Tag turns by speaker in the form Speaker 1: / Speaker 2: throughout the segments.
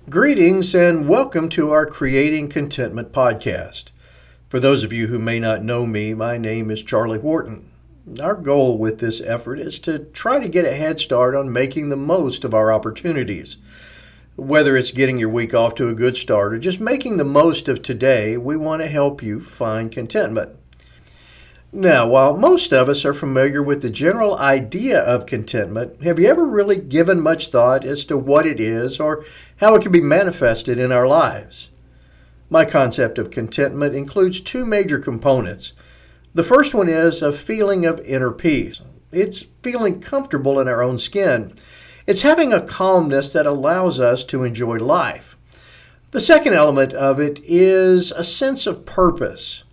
Speaker 1: Greetings and welcome to our Creating Contentment podcast. For those of you who may not know me, my name is Charlie Wharton. Our goal with this effort is to try to get a head start on making the most of our opportunities. Whether it's getting your week off to a good start or just making the most of today, we want to help you find contentment. Now, while most of us are familiar with the general idea of contentment, have you ever really given much thought as to what it is or how it can be manifested in our lives? My concept of contentment includes two major components. The first one is a feeling of inner peace. It's feeling comfortable in our own skin. It's having a calmness that allows us to enjoy life. The second element of it is a sense of purpose.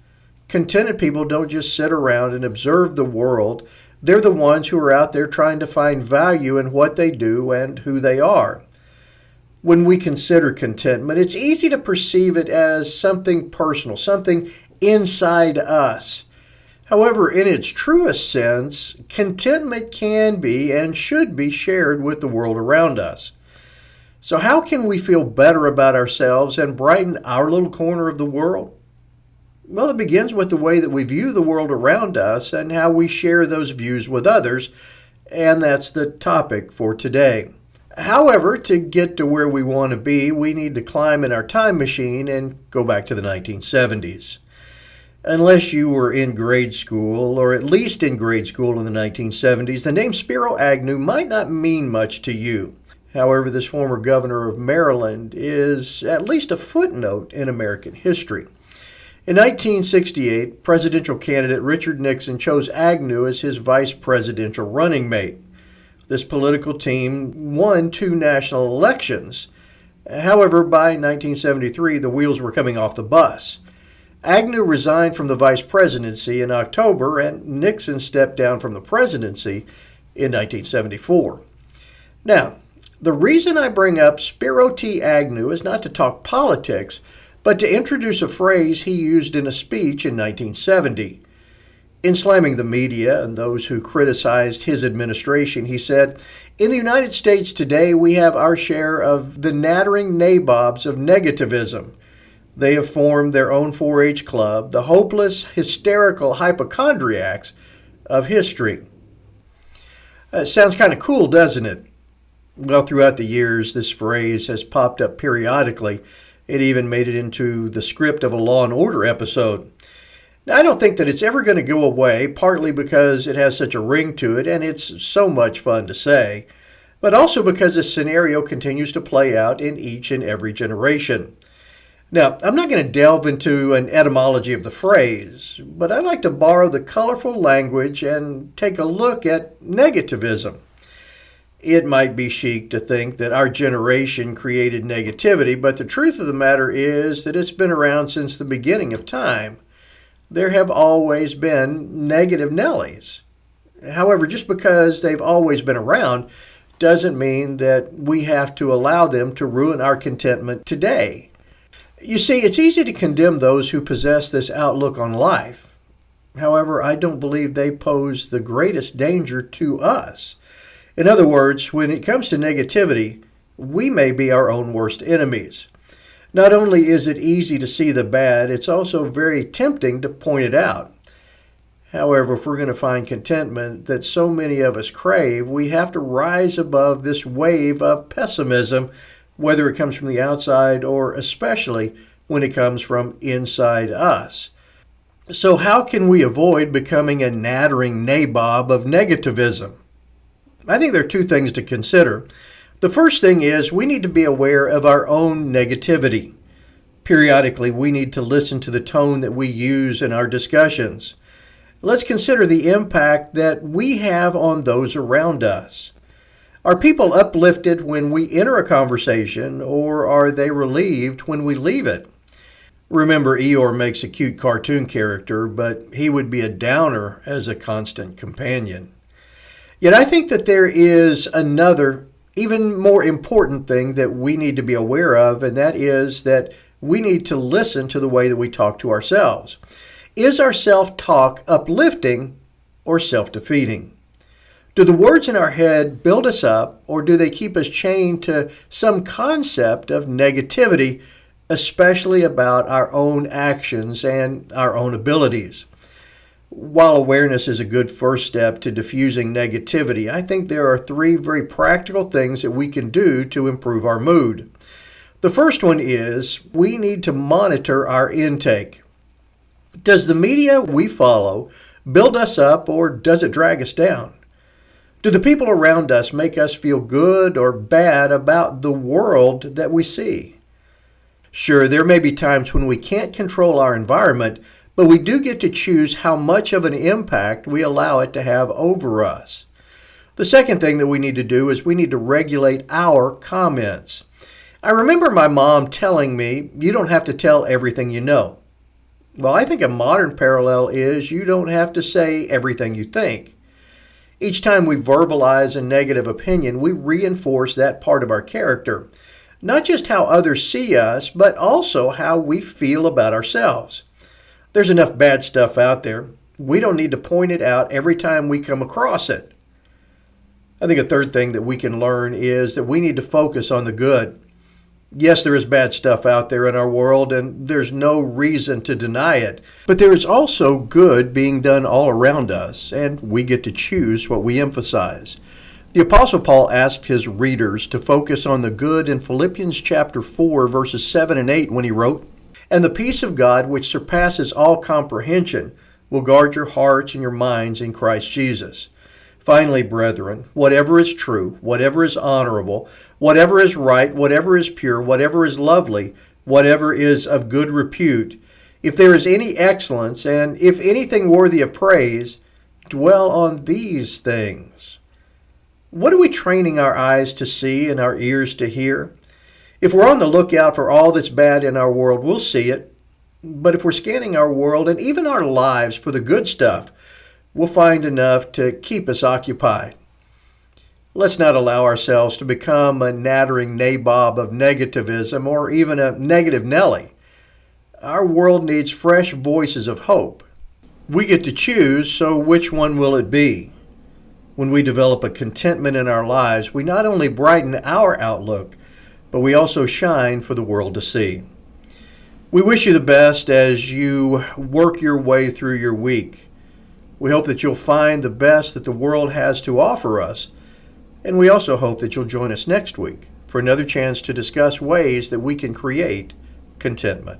Speaker 1: Contented people don't just sit around and observe the world. They're the ones who are out there trying to find value in what they do and who they are. When we consider contentment, it's easy to perceive it as something personal, something inside us. However, in its truest sense, contentment can be and should be shared with the world around us. So how can we feel better about ourselves and brighten our little corner of the world? Well, it begins with the way that we view the world around us and how we share those views with others, and that's the topic for today. However, to get to where we want to be, we need to climb in our time machine and go back to the 1970s. Unless you were in grade school, or at least in grade school in the 1970s, the name Spiro Agnew might not mean much to you. However, this former governor of Maryland is at least a footnote in American history. In 1968, presidential candidate Richard Nixon chose Agnew as his vice presidential running mate. This political team won 2 national elections. However, by 1973, the wheels were coming off the bus. Agnew resigned from the vice presidency in October, and Nixon stepped down from the presidency in 1974. Now, the reason I bring up Spiro T. Agnew is not to talk politics, but to introduce a phrase he used in a speech in 1970. In slamming the media and those who criticized his administration, he said, "In the United States today, we have our share of the nattering Nabobs of negativism. They have formed their own 4-H club, the hopeless, hysterical hypochondriacs of history." Sounds kind of cool, doesn't it? Well, throughout the years, this phrase has popped up periodically. It even made it into the script of a Law and Order episode. Now, I don't think that it's ever going to go away, partly because it has such a ring to it and it's so much fun to say, but also because this scenario continues to play out in each and every generation. Now, I'm not going to delve into an etymology of the phrase, but I'd like to borrow the colorful language and take a look at negativism. It might be chic to think that our generation created negativity, but the truth of the matter is that it's been around since the beginning of time. There have always been negative Nellies. However, just because they've always been around doesn't mean that we have to allow them to ruin our contentment today. You see, it's easy to condemn those who possess this outlook on life. However, I don't believe they pose the greatest danger to us. In other words, when it comes to negativity, we may be our own worst enemies. Not only is it easy to see the bad, it's also very tempting to point it out. However, if we're going to find contentment that so many of us crave, we have to rise above this wave of pessimism, whether it comes from the outside or especially when it comes from inside us. So how can we avoid becoming a nattering nabob of negativism? I think there are 2 things to consider. The first thing is we need to be aware of our own negativity. Periodically, we need to listen to the tone that we use in our discussions. Let's consider the impact that we have on those around us. Are people uplifted when we enter a conversation, or are they relieved when we leave it? Remember, Eeyore makes a cute cartoon character, but he would be a downer as a constant companion. Yet I think that there is another, even more important thing that we need to be aware of, and that is that we need to listen to the way that we talk to ourselves. Is our self-talk uplifting or self-defeating? Do the words in our head build us up, or do they keep us chained to some concept of negativity, especially about our own actions and our own abilities? While awareness is a good first step to diffusing negativity, I think there are three very practical things that we can do to improve our mood. The first one is we need to monitor our intake. Does the media we follow build us up, or does it drag us down? Do the people around us make us feel good or bad about the world that we see? Sure, there may be times when we can't control our environment, but we do get to choose how much of an impact we allow it to have over us. The second thing that we need to do is we need to regulate our comments. I remember my mom telling me, you don't have to tell everything you know. Well, I think a modern parallel is you don't have to say everything you think. Each time we verbalize a negative opinion, we reinforce that part of our character. Not just how others see us, but also how we feel about ourselves. There's enough bad stuff out there. We don't need to point it out every time we come across it. I think a third thing that we can learn is that we need to focus on the good. Yes, there is bad stuff out there in our world, and there's no reason to deny it. But there is also good being done all around us, and we get to choose what we emphasize. The Apostle Paul asked his readers to focus on the good in Philippians chapter 4, verses 7 and 8 when he wrote, "And the peace of God, which surpasses all comprehension, will guard your hearts and your minds in Christ Jesus. Finally, brethren, whatever is true, whatever is honorable, whatever is right, whatever is pure, whatever is lovely, whatever is of good repute, if there is any excellence, and if anything worthy of praise, dwell on these things." What are we training our eyes to see and our ears to hear? If we're on the lookout for all that's bad in our world, we'll see it. But if we're scanning our world and even our lives for the good stuff, we'll find enough to keep us occupied. Let's not allow ourselves to become a nattering nabob of negativism or even a negative Nelly. Our world needs fresh voices of hope. We get to choose, so which one will it be? When we develop a contentment in our lives, we not only brighten our outlook, but we also shine for the world to see. We wish you the best as you work your way through your week. We hope that you'll find the best that the world has to offer us, and we also hope that you'll join us next week for another chance to discuss ways that we can create contentment.